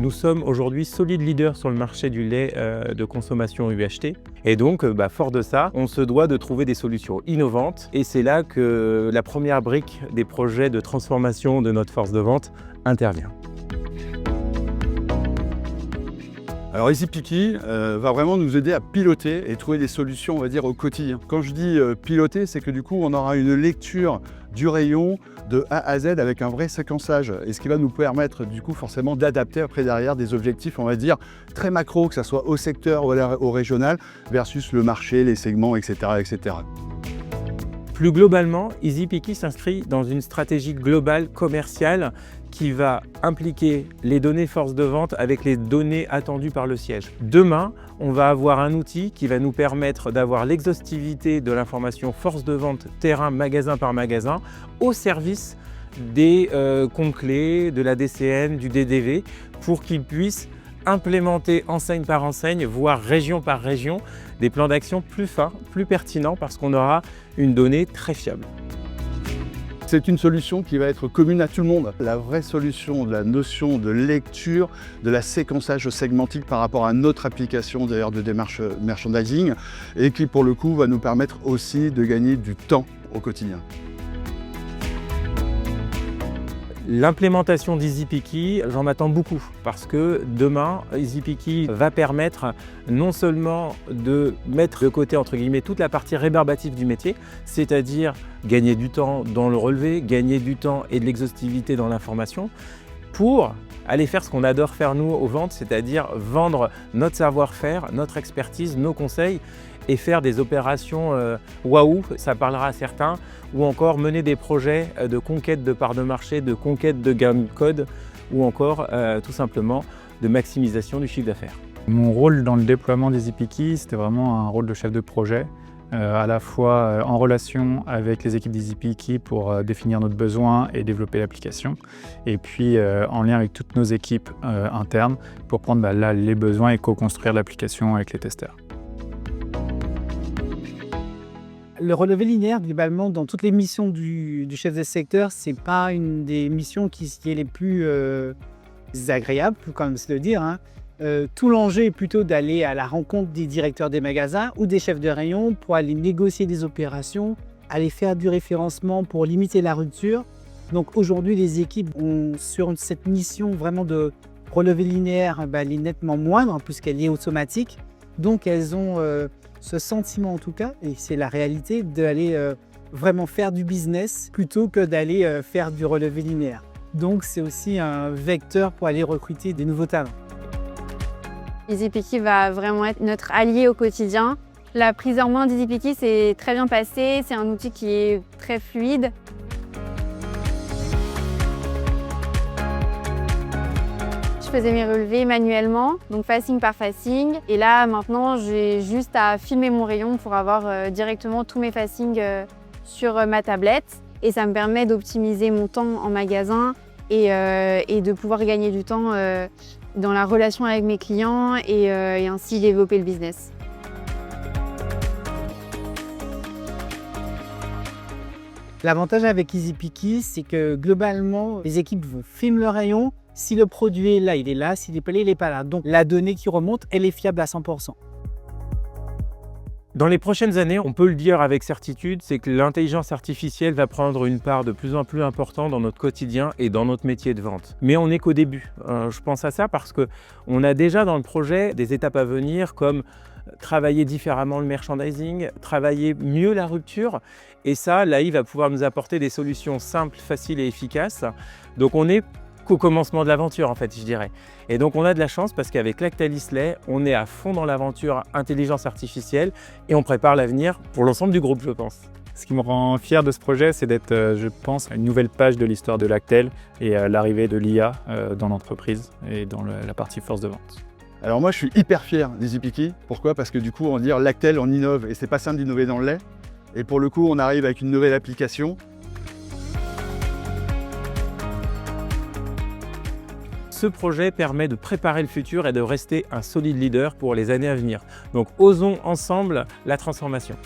nous sommes aujourd'hui solide leader sur le marché du lait de consommation UHT. Et donc, fort de ça, on se doit de trouver des solutions innovantes. Et c'est là que la première brique des projets de transformation de notre force de vente intervient. Alors EasyPicky va vraiment nous aider à piloter et trouver des solutions, on va dire, au quotidien. Quand je dis piloter, c'est que du coup, on aura une lecture du rayon de A à Z avec un vrai séquençage. Et ce qui va nous permettre, du coup, forcément d'adapter après derrière des objectifs, on va dire, très macro, que ce soit au secteur ou au régional, versus le marché, les segments, etc. etc. Plus globalement, EasyPicky s'inscrit dans une stratégie globale commerciale qui va impliquer les données force de vente avec les données attendues par le siège. Demain, on va avoir un outil qui va nous permettre d'avoir l'exhaustivité de l'information force de vente terrain, magasin par magasin, au service des comptes clés, de la DCN, du DDV, pour qu'ils puissent implémenter enseigne par enseigne, voire région par région, des plans d'action plus fins, plus pertinents, parce qu'on aura une donnée très fiable. C'est une solution qui va être commune à tout le monde. La vraie solution de la notion de lecture, de la séquençage segmentique par rapport à notre application d'ailleurs de démarche merchandising et qui pour le coup va nous permettre aussi de gagner du temps au quotidien. L'implémentation d'EasyPicky, j'en attends beaucoup parce que demain, EasyPicky va permettre non seulement de mettre de côté entre guillemets toute la partie rébarbative du métier, c'est-à-dire gagner du temps dans le relevé, gagner du temps et de l'exhaustivité dans l'information, pour aller faire ce qu'on adore faire nous aux ventes, c'est-à-dire vendre notre savoir-faire, notre expertise, nos conseils et faire des opérations waouh, ça parlera à certains, ou encore mener des projets de conquête de parts de marché, de conquête de gamme code, ou encore tout simplement de maximisation du chiffre d'affaires. Mon rôle dans le déploiement d'EasyPicky, c'était vraiment un rôle de chef de projet, à la fois en relation avec les équipes d'EasyPicky pour définir notre besoin et développer l'application, et puis en lien avec toutes nos équipes internes pour prendre là, les besoins et co-construire l'application avec les testeurs. Le relevé linéaire, globalement, dans toutes les missions du chef de secteur, c'est pas une des missions qui est les plus agréables, comme c'est de dire. Hein. Tout l'enjeu est plutôt d'aller à la rencontre des directeurs des magasins ou des chefs de rayon pour aller négocier des opérations, aller faire du référencement pour limiter la rupture. Donc aujourd'hui, les équipes ont sur cette mission vraiment de relevé linéaire, elle est nettement moindre puisqu'elle est automatique. Donc elles ont ce sentiment en tout cas, et c'est la réalité, d'aller vraiment faire du business plutôt que d'aller faire du relevé linéaire. Donc c'est aussi un vecteur pour aller recruter des nouveaux talents. EasyPicky va vraiment être notre allié au quotidien. La prise en main d'EasyPicky s'est très bien passée, c'est un outil qui est très fluide. Je faisais mes relevés manuellement, donc facing par facing. Et là, maintenant, j'ai juste à filmer mon rayon pour avoir directement tous mes facings sur ma tablette. Et ça me permet d'optimiser mon temps en magasin et de pouvoir gagner du temps dans la relation avec mes clients et ainsi développer le business. L'avantage avec EasyPicky, c'est que globalement, les équipes filment le rayon. Si le produit est là, il est là. S'il n'est pas là, il n'est pas là. Donc la donnée qui remonte, elle est fiable à 100%. Dans les prochaines années, on peut le dire avec certitude, c'est que l'intelligence artificielle va prendre une part de plus en plus importante dans notre quotidien et dans notre métier de vente. Mais on n'est qu'au début. Je pense à ça parce qu'on a déjà dans le projet des étapes à venir comme travailler différemment le merchandising, travailler mieux la rupture. Et ça, l'AI va pouvoir nous apporter des solutions simples, faciles et efficaces. Donc on est qu'au commencement de l'aventure en fait, je dirais. Et donc on a de la chance parce qu'avec Lactalis Lait, on est à fond dans l'aventure intelligence artificielle et on prépare l'avenir pour l'ensemble du groupe, je pense. Ce qui me rend fier de ce projet, c'est d'être, je pense, à une nouvelle page de l'histoire de Lactel et l'arrivée de l'IA dans l'entreprise et dans la partie force de vente. Alors moi je suis hyper fier d'EasyPicky. Pourquoi? Parce que du coup on va dire Lactel on innove et c'est pas simple d'innover dans le lait. Et pour le coup on arrive avec une nouvelle application. Ce projet permet de préparer le futur et de rester un solide leader pour les années à venir. Donc osons ensemble la transformation.